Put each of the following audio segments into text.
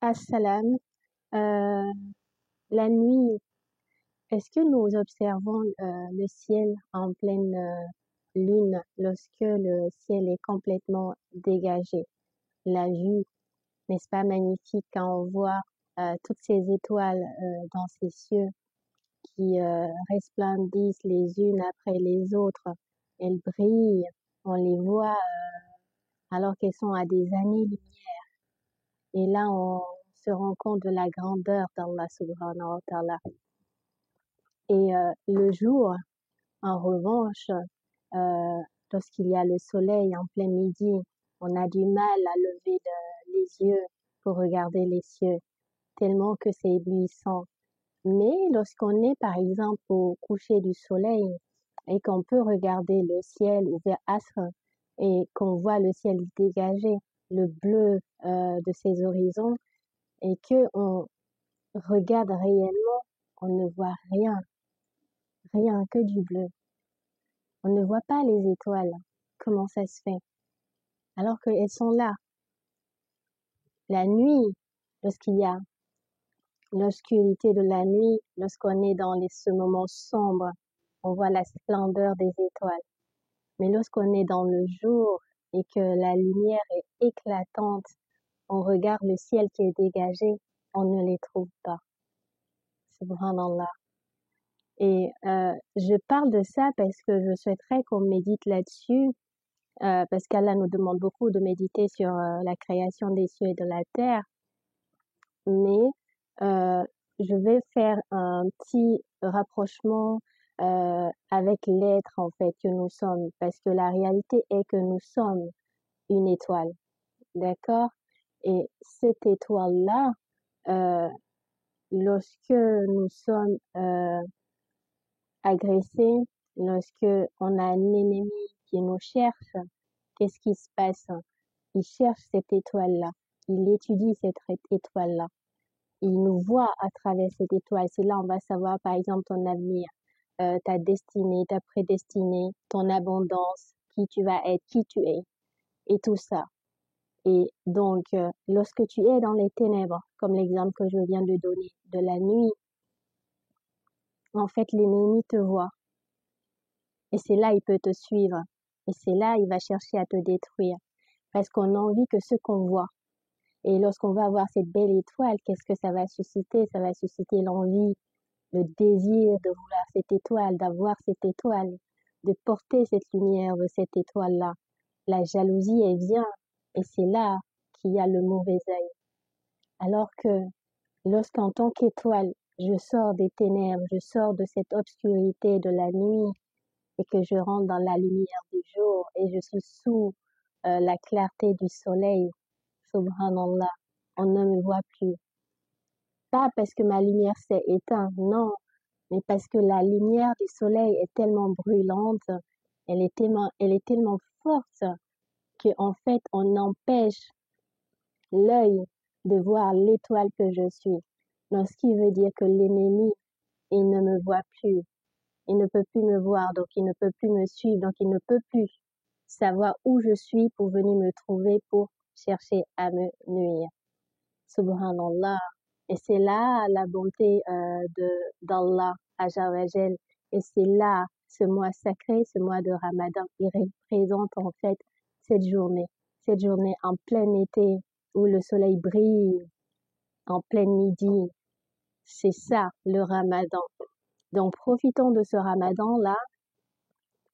Assalam, euh, la nuit, est-ce que nous observons le ciel en pleine lune lorsque le ciel est complètement dégagé? La vue, n'est-ce pas magnifique quand on voit toutes ces étoiles dans ces cieux qui resplendissent les unes après les autres. Elles brillent, on les voit alors qu'elles sont à des années-lumière. Et là, on se rend compte de la grandeur d'Allah subhanahu wa ta'ala. Et le jour, en revanche, lorsqu'il y a le soleil en plein midi, on a du mal à lever les yeux pour regarder les cieux, tellement que c'est éblouissant. Mais lorsqu'on est, par exemple, au coucher du soleil et qu'on peut regarder le ciel ou vers Asr et qu'on voit le ciel dégagé, le bleu de ses horizons, et que on regarde réellement, on ne voit rien, rien que du bleu. On ne voit pas les étoiles. Comment ça se fait? Alors qu'elles sont là. La nuit, lorsqu'il y a l'obscurité de la nuit, lorsqu'on est dans ce moment sombre, on voit la splendeur des étoiles. Mais lorsqu'on est dans le jour et que la lumière est éclatante, on regarde le ciel qui est dégagé, on ne les trouve pas. Subhanallah. Et je parle de ça parce que je souhaiterais qu'on médite là-dessus, parce qu'Allah nous demande beaucoup de méditer sur la création des cieux et de la terre. Mais je vais faire un petit rapprochement avec l'être en fait que nous sommes, parce que la réalité est que nous sommes une étoile, d'accord? Et cette étoile-là, euh, lorsque nous sommes agressés, lorsque on a un ennemi qui nous cherche, qu'est-ce qui se passe? Il cherche cette étoile-là, il étudie cette étoile-là. Il nous voit à travers cette étoile. C'est là on va savoir, par exemple, ton avenir, ta destinée, ta prédestinée, ton abondance, qui tu vas être, qui tu es, et tout ça. Et donc, lorsque tu es dans les ténèbres, comme l'exemple que je viens de donner de la nuit, en fait, l'ennemi te voit. Et c'est là il peut te suivre. Et c'est là il va chercher à te détruire. Parce qu'on a envie que ce qu'on voit. Et lorsqu'on va voir cette belle étoile, qu'est-ce que ça va susciter? Ça va susciter l'envie, le désir de vouloir cette étoile, d'avoir cette étoile, de porter cette lumière de cette étoile-là. La jalousie, elle vient, et c'est là qu'il y a le mauvais œil. Alors que lorsqu'en tant qu'étoile, je sors des ténèbres, je sors de cette obscurité de la nuit, et que je rentre dans la lumière du jour, et je suis sous la clarté du soleil, subhanallah, on ne me voit plus. Pas parce que ma lumière s'est éteinte, non, mais parce que la lumière du soleil est tellement brûlante, elle est tellement forte qu'en fait, on empêche l'œil de voir l'étoile que je suis. Donc, ce qui veut dire que l'ennemi, il ne me voit plus. Il ne peut plus me voir, donc il ne peut plus me suivre, donc il ne peut plus savoir où je suis pour venir me trouver pour chercher à me nuire. Subhanallah. Et c'est là la bonté d'Allah, Azawajal. Et c'est là ce mois sacré, ce mois de Ramadan, il représente en fait cette journée en plein été où le soleil brille en plein midi. C'est ça le Ramadan. Donc profitons de ce Ramadan-là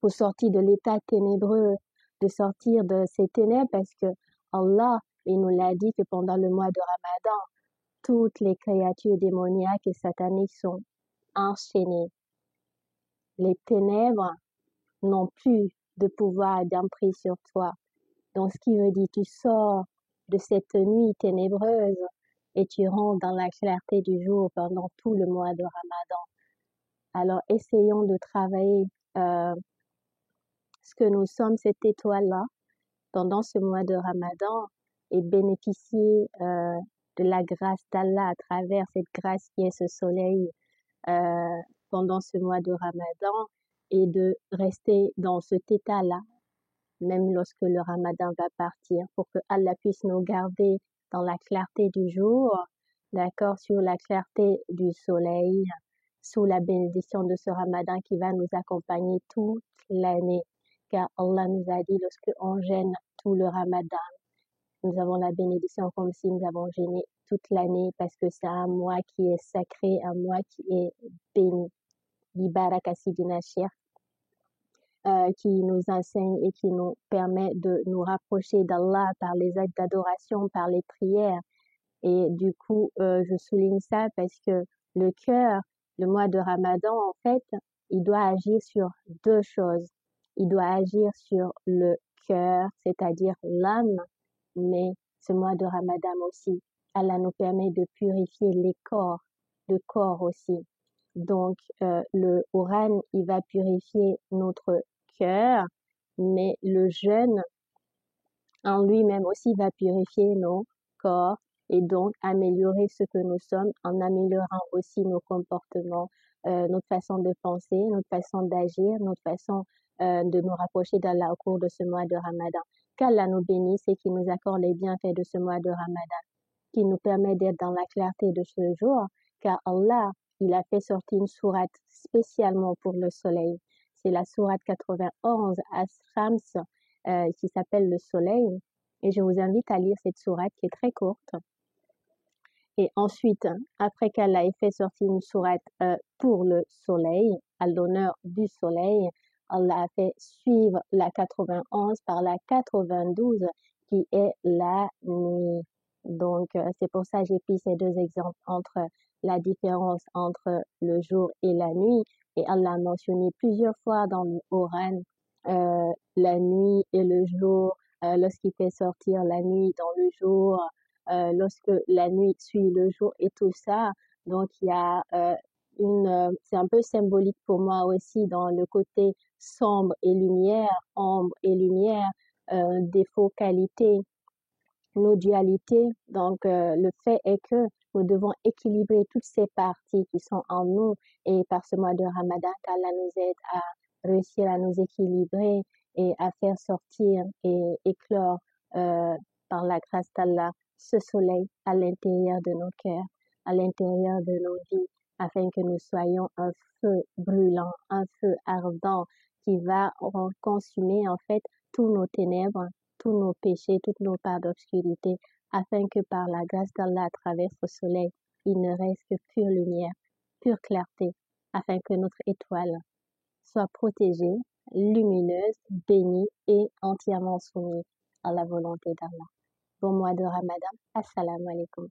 pour sortir de l'état ténébreux, de sortir de ces ténèbres parce que Allah, il nous l'a dit que pendant le mois de Ramadan, toutes les créatures démoniaques et sataniques sont enchaînées. Les ténèbres n'ont plus de pouvoir d'emprise sur toi. Donc, ce qui veut dire, tu sors de cette nuit ténébreuse et tu rentres dans la clarté du jour pendant tout le mois de Ramadan. Alors, essayons de travailler ce que nous sommes, cette étoile-là, pendant ce mois de Ramadan et bénéficier de la grâce d'Allah à travers cette grâce qui est ce soleil pendant ce mois de Ramadan et de rester dans cet état-là, même lorsque le Ramadan va partir, pour que Allah puisse nous garder dans la clarté du jour, d'accord, sur la clarté du soleil, sous la bénédiction de ce Ramadan qui va nous accompagner toute l'année. Car Allah nous a dit, lorsque on gêne tout le Ramadan, nous avons la bénédiction comme si nous avons gêné toute l'année parce que c'est un mois qui est sacré, un mois qui est béni. Baraka Sidina Cheikh, qui nous enseigne et qui nous permet de nous rapprocher d'Allah par les actes d'adoration, par les prières. Et du coup, je souligne ça parce que le cœur, le mois de Ramadan, en fait, il doit agir sur deux choses. Il doit agir sur le cœur, c'est-à-dire l'âme, mais ce mois de Ramadan aussi, Allah nous permet de purifier les corps, le corps aussi. Donc, le Coran, il va purifier notre cœur, mais le jeûne en lui-même aussi va purifier nos corps et donc améliorer ce que nous sommes en améliorant aussi nos comportements, notre façon de penser, notre façon d'agir, notre façon de nous rapprocher d'Allah au cours de ce mois de Ramadan. Qu'Allah nous bénisse et qu'il nous accorde les bienfaits de ce mois de Ramadan, qui nous permet d'être dans la clarté de ce jour, car Allah, il a fait sortir une sourate spécialement pour le soleil. C'est la sourate 91 As-Shams qui s'appelle le soleil. Et je vous invite à lire cette sourate qui est très courte. Et ensuite, après qu'Allah ait fait sortir une sourate pour le soleil, à l'honneur du soleil, Allah a fait suivre la 91 par la 92 qui est la nuit. Donc, c'est pour ça que j'ai pris ces deux exemples entre la différence entre le jour et la nuit. Et Allah a mentionné plusieurs fois dans le Coran la nuit et le jour, lorsqu'il fait sortir la nuit dans le jour, lorsque la nuit suit le jour et tout ça. Donc, il y a c'est un peu symbolique pour moi aussi dans le côté sombre et lumière, ombre et lumière, défaut, qualité, nos dualités. Donc, le fait est que nous devons équilibrer toutes ces parties qui sont en nous et par ce mois de Ramadan, qu'Allah nous aide à réussir à nous équilibrer et à faire sortir et éclore par la grâce d'Allah ce soleil à l'intérieur de nos cœurs, à l'intérieur de nos vies, afin que nous soyons un feu brûlant, un feu ardent qui va consumer en fait tous nos ténèbres, tous nos péchés, toutes nos parts d'obscurité, afin que par la grâce d'Allah à travers ce soleil, il ne reste que pure lumière, pure clarté, afin que notre étoile soit protégée, lumineuse, bénie et entièrement soumise à la volonté d'Allah. Bon mois de Ramadan. Assalamu alaikum.